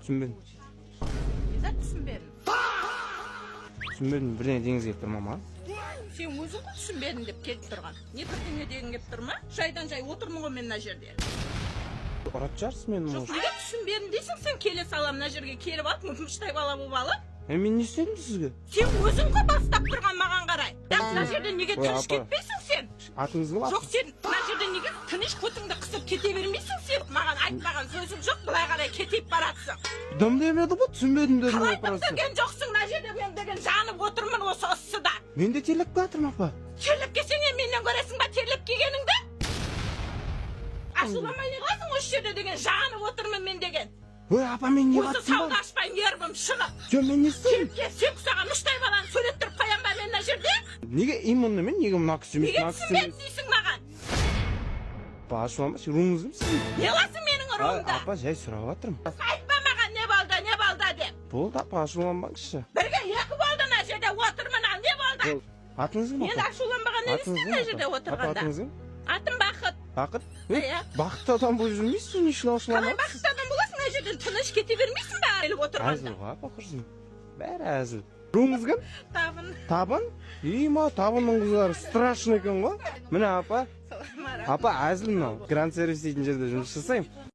Түсінбедім. Несі түсінбедім? Түсінбедім, бірдеңе деңіз келіп тұр ма? Сен өзің ғой түсінбедім деп келіп тұрған. Не бірдеңе деген келіп тұр ма? Жайдан жай отырмын ғой мен мына жерде. Ұрат жарсыз мені Жоқ, неге түсінбедім дейсің, сен келе салам мына жерге келіп алып, мұтмыштай бала болып алып. Мен не істедім сізге? Сен өзің ғой бастап тұрған маған қарай. Мына жерде неге тыныш кетпейсің сен? Атыңыз кім? Жоқ, сен мына жерде неге тыныш көтіңді қысып кете бермейсің сен? Маған айтпаған сөзің жоқ, былай қарай кетейіп баратсың. Дым демеді ғой, түсінбедім дедім. Қалай дым деген жоқсың, мына жерде мен деген жанып отырмын осы ысыда. Мен де терлеп жатырмын апа. Терлеп келсең менен көресің ба терлеп келгеніңді? Ашуламай не қыласың осы жерде деген жанып отырмын мен деген. Ой, апа, мен не Осы қаттым ба? сауда ашпай нервім шығып. Жоқ, мен не істедім? Сен саған үштай баланы сөйлеттіріп қоям ба мен мына жерде? Неге именно мен, неге мына кісі емес, Неге мына кісі түсінбедім емес? дейсің маған? Апа, ашуланбашы, руыңыз кім сіздің? Не қыласың менің ұрығымда? Апа, жай сұрап жатырмын. Айтпа маған не балда деп. Болды, апа, ашуланбаңызшы. Бірге екі болды мына жерде отырмын, ал не болды? Атыңыз кім, Мен апа? ашуланбаған не істеймін мына жерде Апа, отырғанда? атыңыз кім? Атым Бақыт. Бақыт? Иә. Бақытты адам болып жүрмейсіз, не үшін Қалай ашуланасыз? бақытты адам боласың мына жерден тыныш кете бермейсің ба келіп отырғанда? Әзіл ғой, апа, құрсын. Бәрі әзіл. Руыңыз кім? Табын. Табын? Ма, табынның қыздары страшный екен ғой. Міне апа, Саламат. апа әзіл мынау. Гранд сервис дейтін жерде жұмыс жасаймын.